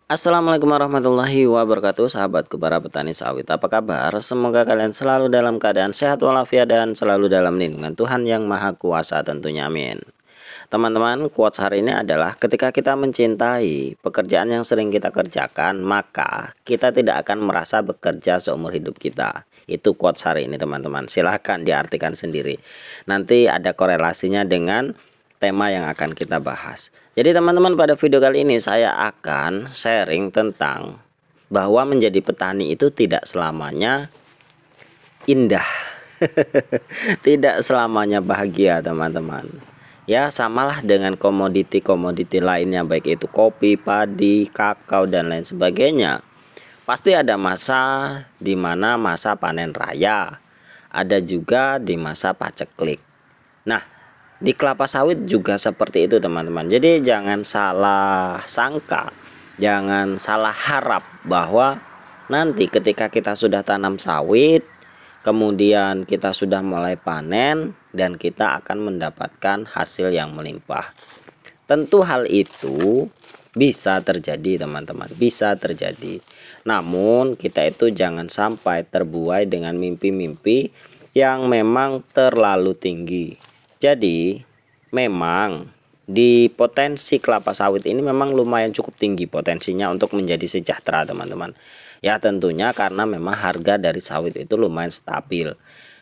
Assalamualaikum warahmatullahi wabarakatuh, sahabatku para petani sawit. Apa kabar? Semoga kalian selalu dalam keadaan sehat walafiat dan selalu dalam lindungan Tuhan yang Maha Kuasa tentunya, amin. Teman-teman, quotes hari ini adalah ketika kita mencintai pekerjaan yang sering kita kerjakan, maka kita tidak akan merasa bekerja seumur hidup kita. Itu quotes hari ini, teman-teman. Silahkan diartikan sendiri. Nanti ada korelasinya dengan tema yang akan kita bahas. Jadi teman-teman, pada video kali ini saya akan sharing tentang bahwa menjadi petani itu tidak selamanya indah. Tidak selamanya bahagia, teman-teman. Ya, samalah dengan komoditi-komoditi lainnya, baik itu kopi, padi, kakao dan lain sebagainya. Pasti ada masa di mana masa panen raya, ada juga di masa paceklik. Nah, di kelapa sawit juga seperti itu, teman-teman. Jadi jangan salah sangka, jangan salah harap bahwa nanti ketika kita sudah tanam sawit, kemudian kita sudah mulai panen dan kita akan mendapatkan hasil yang melimpah. Tentu hal itu bisa terjadi, teman-teman, bisa terjadi. Namun kita itu jangan sampai terbuai dengan mimpi-mimpi yang memang terlalu tinggi. Jadi memang di potensi kelapa sawit ini memang lumayan cukup tinggi potensinya untuk menjadi sejahtera, teman-teman. Ya tentunya karena memang harga dari sawit itu lumayan stabil.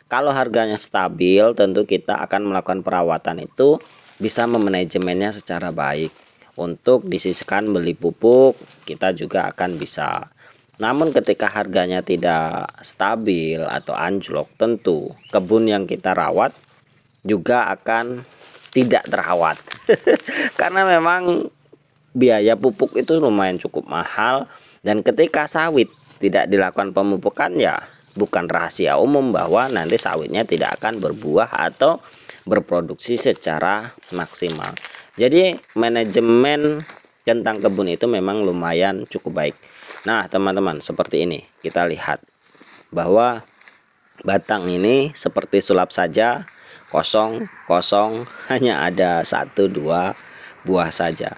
Kalau harganya stabil, tentu kita akan melakukan perawatan itu bisa memanajemennya secara baik. Untuk disisihkan beli pupuk, kita juga akan bisa. Namun ketika harganya tidak stabil atau anjlok, tentu kebun yang kita rawat juga akan tidak terawat. Karena memang biaya pupuk itu lumayan cukup mahal, dan ketika sawit tidak dilakukan pemupukan, ya bukan rahasia umum bahwa nanti sawitnya tidak akan berbuah atau berproduksi secara maksimal. Jadi manajemen tentang kebun itu memang lumayan cukup baik. Nah teman-teman, seperti ini kita lihat bahwa batang ini seperti sulap saja, kosong, hanya ada 1-2 buah saja.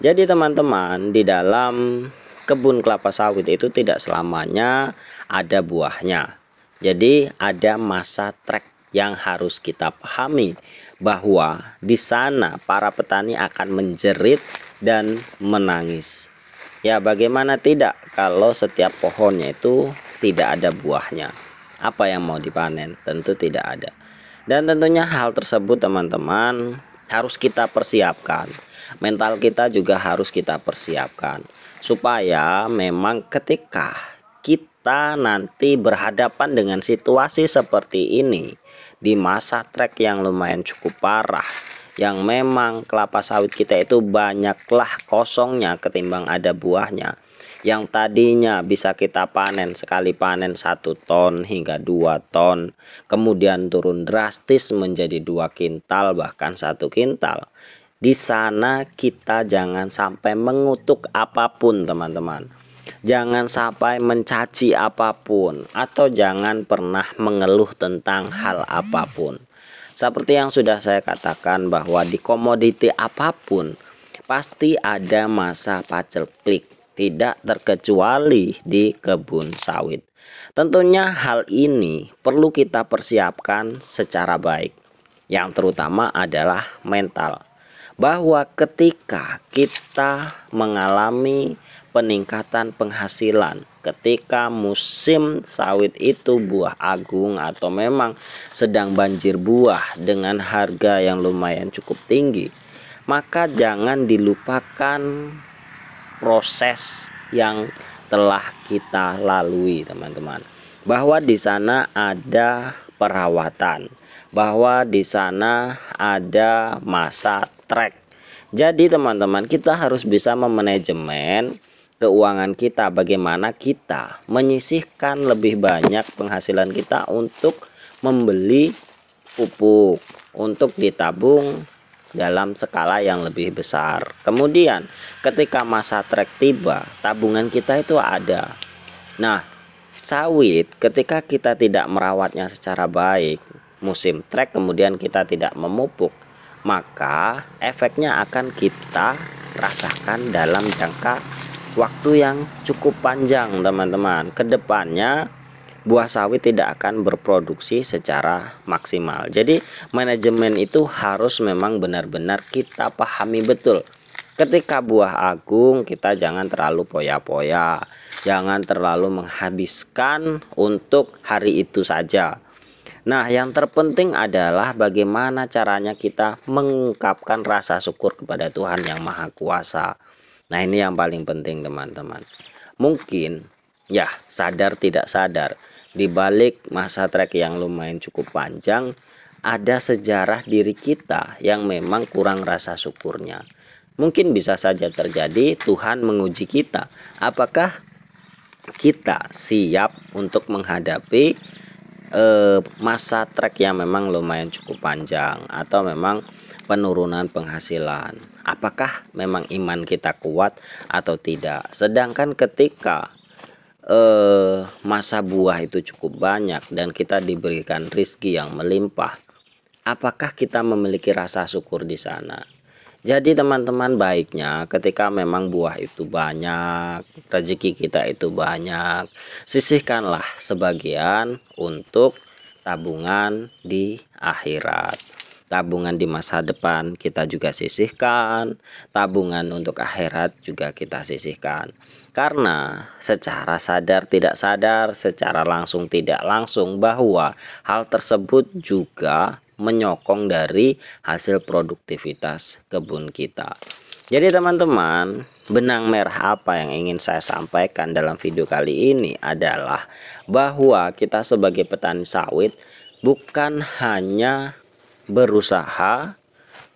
Jadi teman-teman, di dalam kebun kelapa sawit itu tidak selamanya ada buahnya. Jadi ada masa trek yang harus kita pahami, bahwa di sana para petani akan menjerit dan menangis. Ya bagaimana tidak kalau setiap pohonnya itu tidak ada buahnya? Apa yang mau dipanen? Tentu tidak ada. Dan tentunya hal tersebut, teman-teman, harus kita persiapkan. Mental kita juga harus kita persiapkan, supaya memang ketika kita nanti berhadapan dengan situasi seperti ini, di masa trek yang lumayan cukup parah, yang memang kelapa sawit kita itu banyaklah kosongnya ketimbang ada buahnya, yang tadinya bisa kita panen sekali panen 1 ton hingga 2 ton, kemudian turun drastis menjadi 2 kintal bahkan 1 kintal. Di sana kita jangan sampai mengutuk apapun, teman-teman. Jangan sampai mencaci apapun, atau jangan pernah mengeluh tentang hal apapun. Seperti yang sudah saya katakan, bahwa di komoditi apapun pasti ada masa paceklik, tidak terkecuali di kebun sawit. Tentunya hal ini perlu kita persiapkan secara baik. Yang terutama adalah mental, bahwa ketika kita mengalami peningkatan penghasilan, ketika musim sawit itu buah agung atau memang sedang banjir buah dengan harga yang lumayan cukup tinggi, maka jangan dilupakan proses yang telah kita lalui, teman-teman. Bahwa di sana ada perawatan, bahwa di sana ada masa trek. Jadi teman-teman, kita harus bisa memanajemen keuangan kita, bagaimana kita menyisihkan lebih banyak penghasilan kita untuk membeli pupuk, untuk ditabung dalam skala yang lebih besar. Kemudian ketika masa trek tiba, tabungan kita itu ada. Nah, sawit ketika kita tidak merawatnya secara baik, musim trek kemudian kita tidak memupuk, maka efeknya akan kita rasakan dalam jangka waktu yang cukup panjang teman-teman. Kedepannya buah sawit tidak akan berproduksi secara maksimal. Jadi manajemen itu harus memang benar-benar kita pahami betul. Ketika buah agung, kita jangan terlalu poya-poya, jangan terlalu menghabiskan untuk hari itu saja. Nah, yang terpenting adalah bagaimana caranya kita mengungkapkan rasa syukur kepada Tuhan yang Maha Kuasa. Nah, ini yang paling penting teman-teman. Mungkin ya sadar tidak sadar, di balik masa trek yang lumayan cukup panjang, ada sejarah diri kita yang memang kurang rasa syukurnya. Mungkin bisa saja terjadi Tuhan menguji kita. Apakah kita siap untuk menghadapi masa trek yang memang lumayan cukup panjang, atau memang penurunan penghasilan? Apakah memang iman kita kuat atau tidak? Sedangkan ketika masa buah itu cukup banyak dan kita diberikan rizki yang melimpah, apakah kita memiliki rasa syukur di sana? Jadi teman-teman, baiknya ketika memang buah itu banyak, rezeki kita itu banyak, sisihkanlah sebagian untuk tabungan di akhirat. Tabungan di masa depan kita juga sisihkan, tabungan untuk akhirat juga kita sisihkan. Karena secara sadar tidak sadar, secara langsung tidak langsung, bahwa hal tersebut juga menyokong dari hasil produktivitas kebun kita. Jadi teman-teman, benang merah apa yang ingin saya sampaikan dalam video kali ini adalah bahwa kita sebagai petani sawit bukan hanya berusaha,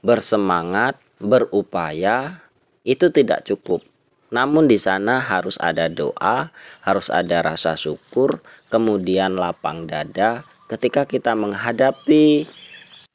bersemangat, berupaya, itu tidak cukup. Namun di sana harus ada doa, harus ada rasa syukur, kemudian lapang dada. Ketika kita menghadapi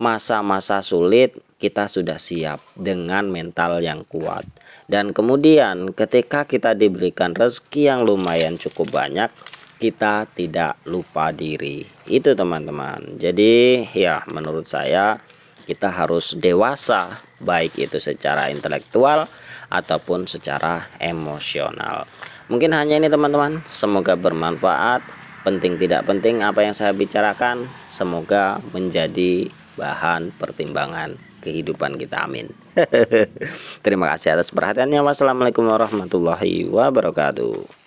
masa-masa sulit, kita sudah siap dengan mental yang kuat. Dan kemudian ketika kita diberikan rezeki yang lumayan cukup banyak, kita tidak lupa diri. Itu teman-teman. Jadi ya menurut saya kita harus dewasa, baik itu secara intelektual ataupun secara emosional. Mungkin hanya ini teman-teman, semoga bermanfaat. Penting tidak penting apa yang saya bicarakan, semoga menjadi bahan pertimbangan kehidupan kita, amin. Terima kasih atas perhatiannya. Wassalamualaikum warahmatullahi wabarakatuh.